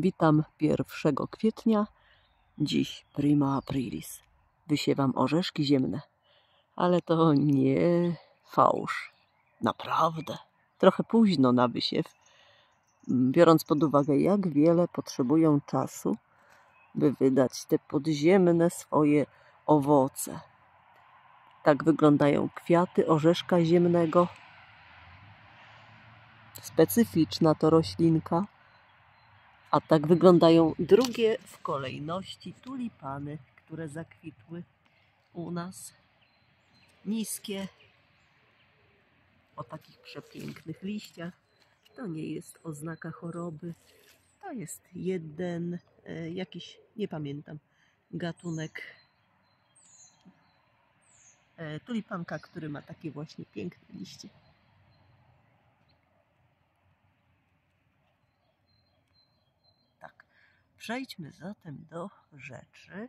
Witam 1 kwietnia, dziś prima aprilis. Wysiewam orzeszki ziemne, ale to nie fałsz. Naprawdę. Trochę późno na wysiew, biorąc pod uwagę, jak wiele potrzebują czasu, by wydać te podziemne swoje owoce. Tak wyglądają kwiaty orzeszka ziemnego. Specyficzna to roślinka. A tak wyglądają drugie w kolejności tulipany, które zakwitły u nas. Niskie, o takich przepięknych liściach. To nie jest oznaka choroby. To jest jeden, jakiś, nie pamiętam, gatunek tulipanka, który ma takie właśnie piękne liście. Przejdźmy zatem do rzeczy.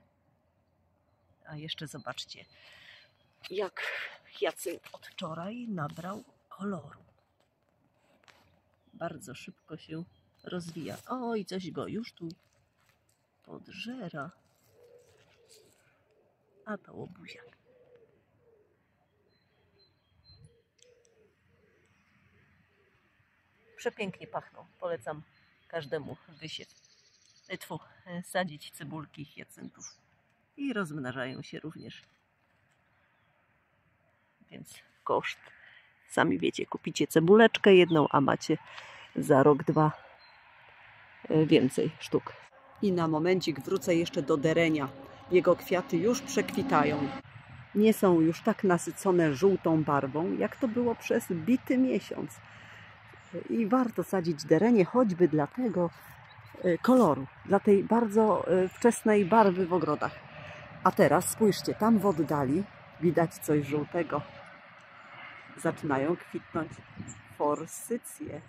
A jeszcze zobaczcie, jak hyacynt od wczoraj nabrał koloru. Bardzo szybko się rozwija. Oj, coś go już tu podżera. A to łobuziak. Przepięknie pachną. Polecam każdemu wysiew. Sadzić cebulki hyacyntów i rozmnażają się również. Więc koszt, sami wiecie, kupicie cebuleczkę jedną, a macie za rok, 2 więcej sztuk. I na momencik wrócę jeszcze do derenia. Jego kwiaty już przekwitają. Nie są już tak nasycone żółtą barwą, jak to było przez bity miesiąc. I warto sadzić derenie choćby dla tego koloru, dla tej bardzo wczesnej barwy w ogrodach. A teraz spójrzcie, tam w oddali widać coś żółtego. Zaczynają kwitnąć forsycje,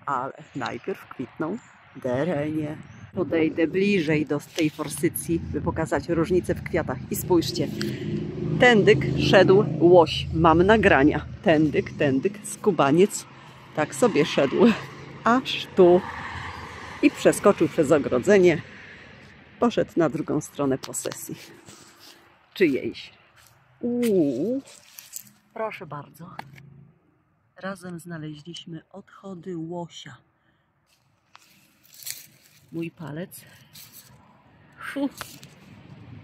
ale najpierw kwitną derenie. Podejdę bliżej do tej forsycji, by pokazać różnicę w kwiatach. I spójrzcie, tędyk szedł łoś. Mam nagrania. Tędyk, skubaniec tak sobie szedł, aż tu. I przeskoczył przez ogrodzenie, poszedł na drugą stronę posesji czyjejś. Proszę bardzo. Razem znaleźliśmy odchody łosia. Mój palec.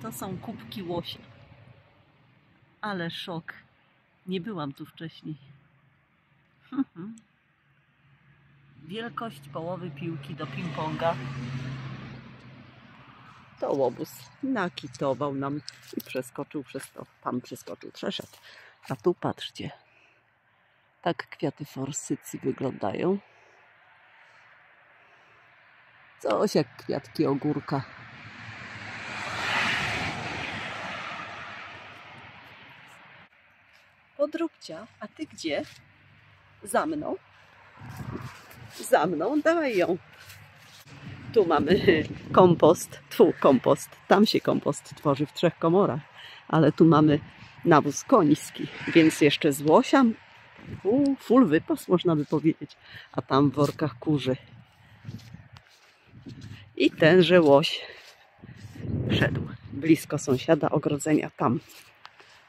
To są kubki łosia. Ale szok. Nie byłam tu wcześniej. Wielkość połowy piłki do ping-ponga. To łobuz nakitował nam i przeskoczył przez to. Tam przeszedł. A tu patrzcie. Tak kwiaty forsycji wyglądają. Coś jak kwiatki ogórka. Podróbcia, a ty gdzie? Za mną? Za mną, dawaj ją. Tu mamy kompost. Tam się kompost tworzy w 3 komorach. Ale tu mamy nawóz koński, więc jeszcze z łosia full wypas, można by powiedzieć. A tam w workach kurzy. I tenże łoś szedł blisko sąsiada ogrodzenia tam.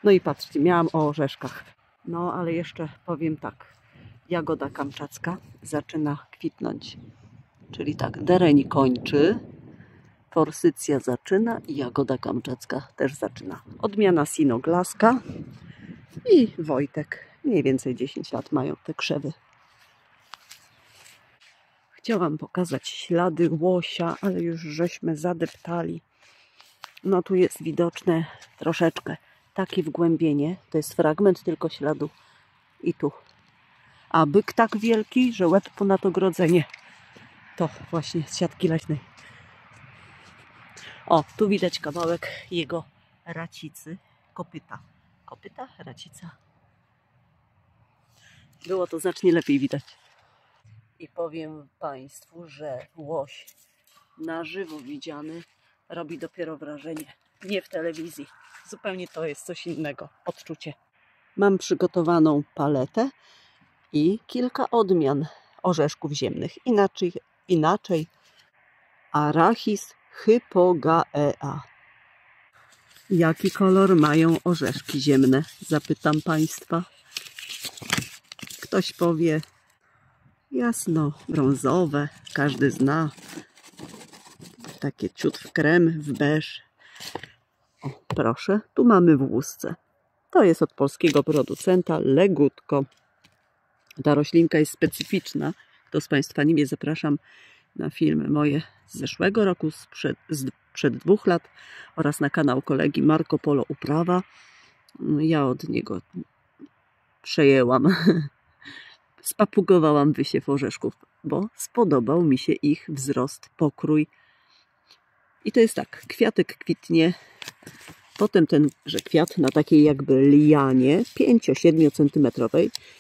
No i patrzcie, miałam o orzeszkach. No ale jeszcze powiem tak. Jagoda kamczacka zaczyna kwitnąć. Czyli tak, dereń kończy, forsycja zaczyna i jagoda kamczacka też zaczyna. Odmiana sinoglaska i Wojtek. Mniej więcej 10 lat mają te krzewy. Chciałam pokazać ślady łosia, ale już żeśmy zadeptali. No tu jest widoczne troszeczkę takie wgłębienie. To jest fragment tylko śladu. I tu. A byk tak wielki, że łeb ponad ogrodzenie. To właśnie z siatki leśnej. O, tu widać kawałek jego racicy. Kopyta. Kopyta, racica. Było to znacznie lepiej widać. I powiem Państwu, że łoś na żywo widziany robi dopiero wrażenie. Nie w telewizji. Zupełnie to jest coś innego. Odczucie. Mam przygotowaną paletę i kilka odmian orzeszków ziemnych. Inaczej Arachis hypogaea. Jaki kolor mają orzeszki ziemne? Zapytam Państwa. Ktoś powie jasno brązowe, każdy zna. Takie ciut w krem, w beż. O, proszę, tu mamy w łusce. To jest od polskiego producenta Legutko. Ta roślinka jest specyficzna. Kto z Państwa nie wie, zapraszam na filmy moje z zeszłego roku, sprzed 2 lat oraz na kanał kolegi Marco Polo Uprawa. Ja od niego przejęłam, spapugowałam wysiew orzeszków, bo spodobał mi się ich wzrost, pokrój. I to jest tak, kwiatek kwitnie, potem tenże kwiat na takiej jakby lianie 5-7 cm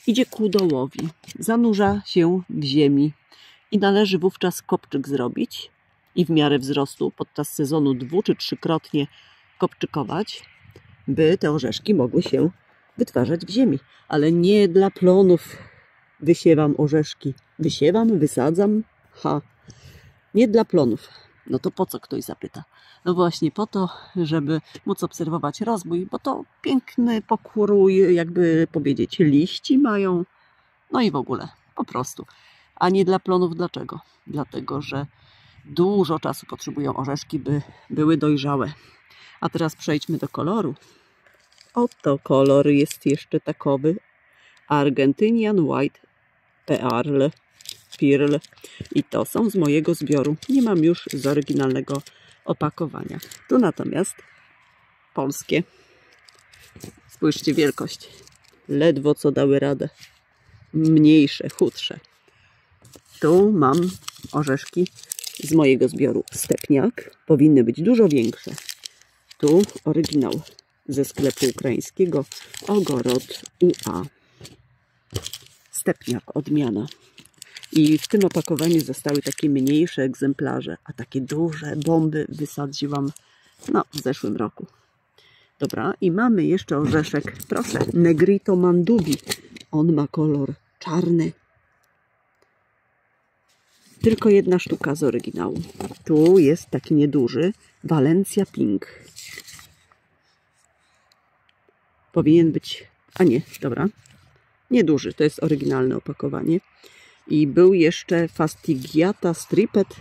idzie ku dołowi, zanurza się w ziemi i należy wówczas kopczyk zrobić i w miarę wzrostu podczas sezonu 2- czy 3-krotnie kopczykować, by te orzeszki mogły się wytwarzać w ziemi. Ale nie dla plonów wysiewam orzeszki. Wysiewam, wysadzam, nie dla plonów. No to po co, ktoś zapyta? No właśnie po to, żeby móc obserwować rozwój, bo to piękny pokrój, jakby powiedzieć, liści mają. No i w ogóle, po prostu. A nie dla plonów. Dlaczego? Dlatego, że dużo czasu potrzebują orzeszki, by były dojrzałe. A teraz przejdźmy do koloru. Oto kolor jest jeszcze takowy. Argentinian White Pearl. I to są z mojego zbioru. Nie mam już z oryginalnego opakowania. Tu natomiast polskie. Spójrzcie, wielkość. Ledwo co dały radę. Mniejsze, chudsze. Tu mam orzeszki z mojego zbioru stepniak. Powinny być dużo większe. Tu oryginał ze sklepu ukraińskiego Ogorod UA. Stepniak, odmiana. I w tym opakowaniu zostały takie mniejsze egzemplarze, a takie duże bomby wysadziłam w zeszłym roku. Dobra, i mamy jeszcze orzeszek, proszę, Negrito Mandubi. On ma kolor czarny. Tylko 1 sztuka z oryginału. Tu jest taki nieduży Valencia Pink. Powinien być, a nie, dobra, nieduży, to jest oryginalne opakowanie. I był jeszcze Fastigiata Striped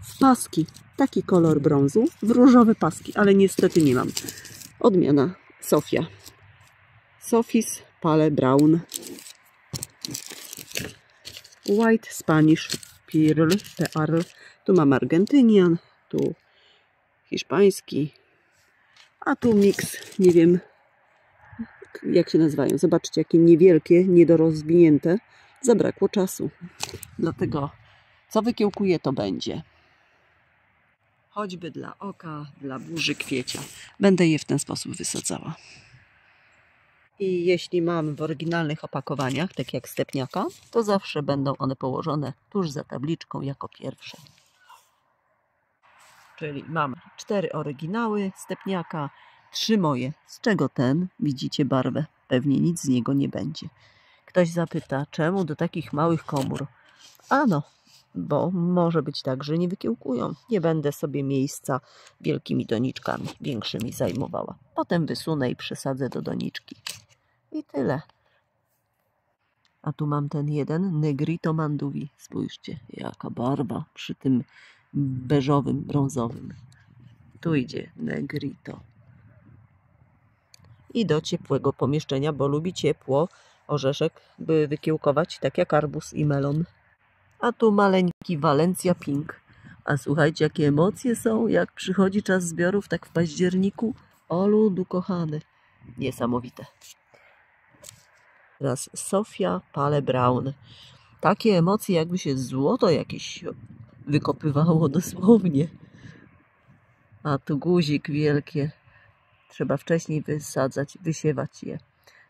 w paski. Taki kolor brązu, w różowe paski, ale niestety nie mam. Odmiana Sofia. Sophie's Pale Brown. White Spanish Pearl. Tu mam Argentinian, tu hiszpański, a tu miks, nie wiem jak się nazywają. Zobaczcie, jakie niewielkie, niedorozwinięte. Zabrakło czasu. Dlatego co wykiełkuje, to będzie. Choćby dla oka, dla burzy kwiecia. Będę je w ten sposób wysadzała. I jeśli mam w oryginalnych opakowaniach, tak jak stepniaka, to zawsze będą one położone tuż za tabliczką jako pierwsze. Czyli mam 4 oryginały stepniaka, 3 moje. Z czego ten? Widzicie barwę. Pewnie nic z niego nie będzie. Ktoś zapyta, czemu do takich małych komór? Ano, bo może być tak, że nie wykiełkują. Nie będę sobie miejsca wielkimi doniczkami większymi zajmowała. Potem wysunę i przesadzę do doniczki. I tyle. A tu mam ten jeden Negrito Mandubi. Spójrzcie, jaka barwa przy tym beżowym, brązowym. Tu idzie Negrito. I do ciepłego pomieszczenia, bo lubi ciepło orzeszek, by wykiełkować, tak jak arbuz i melon. A tu maleńki Valencia Pink. A słuchajcie, jakie emocje są, jak przychodzi czas zbiorów, tak w październiku. O ludu kochany. Niesamowite. Teraz Sofia Pale Brown. Takie emocje, jakby się złoto jakieś wykopywało dosłownie. A tu guzik wielkie. Trzeba wcześniej wysadzać, wysiewać je.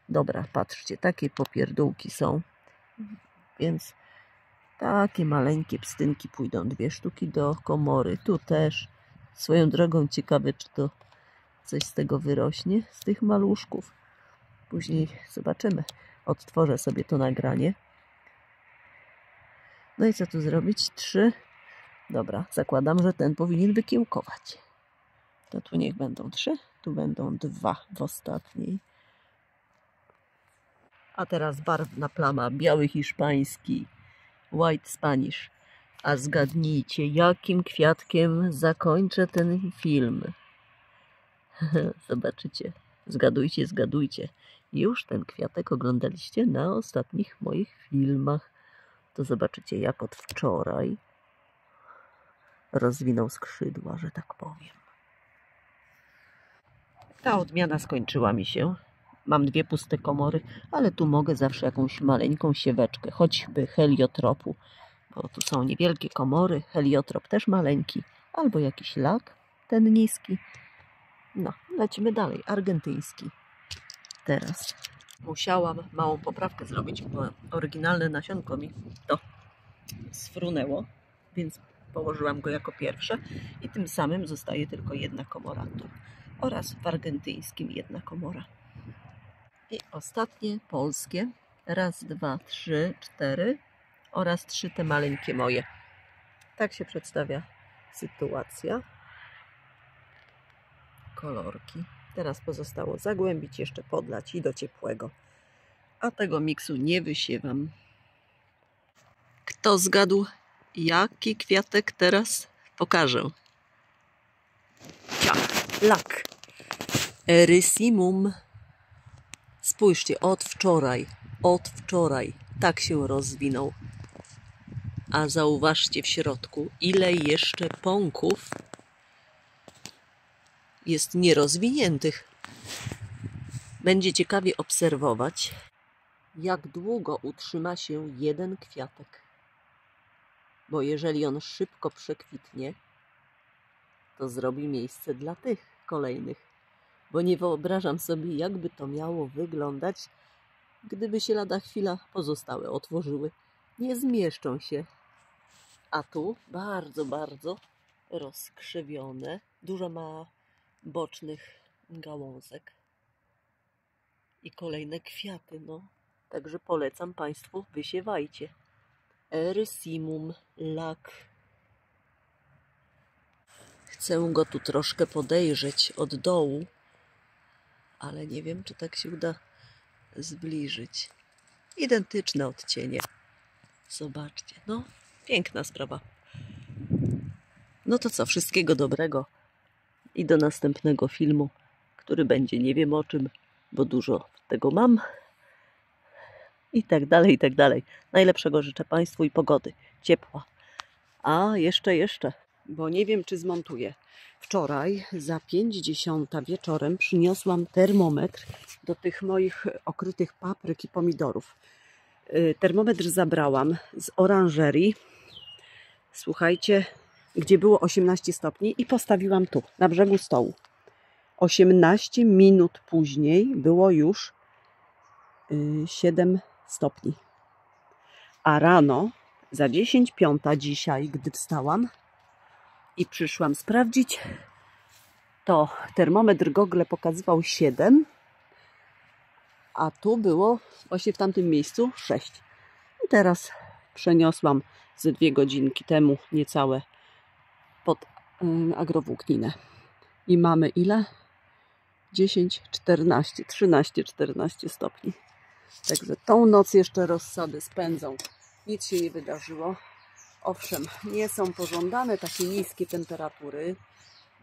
Dobra, patrzcie, takie popierdółki są. Więc takie maleńkie pstynki pójdą. 2 sztuki do komory. Tu też. Swoją drogą ciekawe, czy to coś z tego wyrośnie, z tych maluszków. Później zobaczymy. Odtworzę sobie to nagranie. No i co tu zrobić? 3 Dobra, zakładam, że ten powinien wykiełkować. To tu niech będą 3, tu będą 2 w ostatniej. A teraz barwna plama, biały hiszpański, white spanish. A zgadnijcie, jakim kwiatkiem zakończę ten film. Zobaczycie. Zgadujcie, zgadujcie. Już ten kwiatek oglądaliście na ostatnich moich filmach. To zobaczycie, jak od wczoraj rozwinął skrzydła, że tak powiem. Ta odmiana skończyła mi się. Mam 2 puste komory, ale tu mogę zawsze jakąś maleńką sieweczkę, choćby heliotropu, bo tu są niewielkie komory, heliotrop też maleńki, albo jakiś lak, ten niski. No, lecimy dalej, argentyński. Teraz musiałam małą poprawkę zrobić, bo oryginalne nasionko mi to sfrunęło, więc położyłam go jako pierwsze i tym samym zostaje tylko 1 komora tu oraz w argentyńskim 1 komora. I ostatnie polskie. 1, 2, 3, 4 oraz 3 te maleńkie moje. Tak się przedstawia sytuacja. Kolorki. Teraz pozostało zagłębić, jeszcze podlać i do ciepłego. A tego miksu nie wysiewam. Kto zgadł, jaki kwiatek teraz pokażę? Ciach, lak. Erysimum. Spójrzcie, od wczoraj tak się rozwinął. A zauważcie w środku, ile jeszcze pąków jest nierozwiniętych. Będzie ciekawie obserwować, jak długo utrzyma się 1 kwiatek. Bo jeżeli on szybko przekwitnie, to zrobi miejsce dla tych kolejnych. Bo nie wyobrażam sobie, jakby to miało wyglądać, gdyby się lada chwila pozostałe otworzyły. Nie zmieszczą się. A tu bardzo, bardzo rozkrzywione. Dużo ma bocznych gałązek. I kolejne kwiaty, no. Także polecam Państwu, wysiewajcie. Erysimum, lak. Chcę go tu troszkę podejrzeć od dołu, ale nie wiem, czy tak się uda zbliżyć. Identyczne odcienie. Zobaczcie, no, piękna sprawa. No to co, wszystkiego dobrego i do następnego filmu, który będzie nie wiem o czym, bo dużo tego mam. I tak dalej, i tak dalej. Najlepszego życzę Państwu i pogody, ciepła. A jeszcze, bo nie wiem, czy zmontuję. Wczoraj za 5:10 wieczorem przyniosłam termometr do tych moich okrytych papryk i pomidorów. Termometr zabrałam z oranżerii, słuchajcie, gdzie było 18 stopni i postawiłam tu, na brzegu stołu. 18 minut później było już 7 stopni. A rano, za 10:05 dzisiaj, gdy wstałam i przyszłam sprawdzić, to termometr Google pokazywał 7, a tu było właśnie w tamtym miejscu 6. I teraz przeniosłam ze 2 godzinki temu niecałe pod agrowłókninę. I mamy ile? 10, 14, 13, 14 stopni. Także tą noc jeszcze rozsady spędzą. Nic się nie wydarzyło. Owszem, nie są pożądane takie niskie temperatury,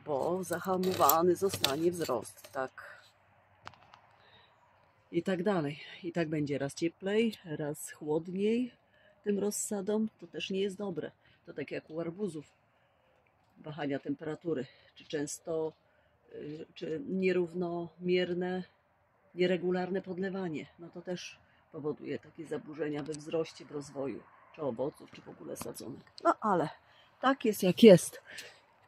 bo zahamowany zostanie wzrost, tak. I tak dalej. I tak będzie raz cieplej, raz chłodniej tym rozsadom. To też nie jest dobre. To tak jak u arbuzów. Wahania temperatury. Czy często, czy nierównomierne, nieregularne podlewanie. No to też powoduje takie zaburzenia we wzroście, w rozwoju. Czy owoców, czy w ogóle sadzonek. No ale tak jest jak jest.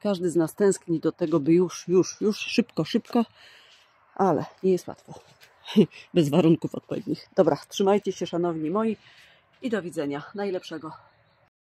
Każdy z nas tęskni do tego, by już, szybko, ale nie jest łatwo. Bez warunków odpowiednich. Dobra, trzymajcie się, szanowni moi, i do widzenia. Najlepszego.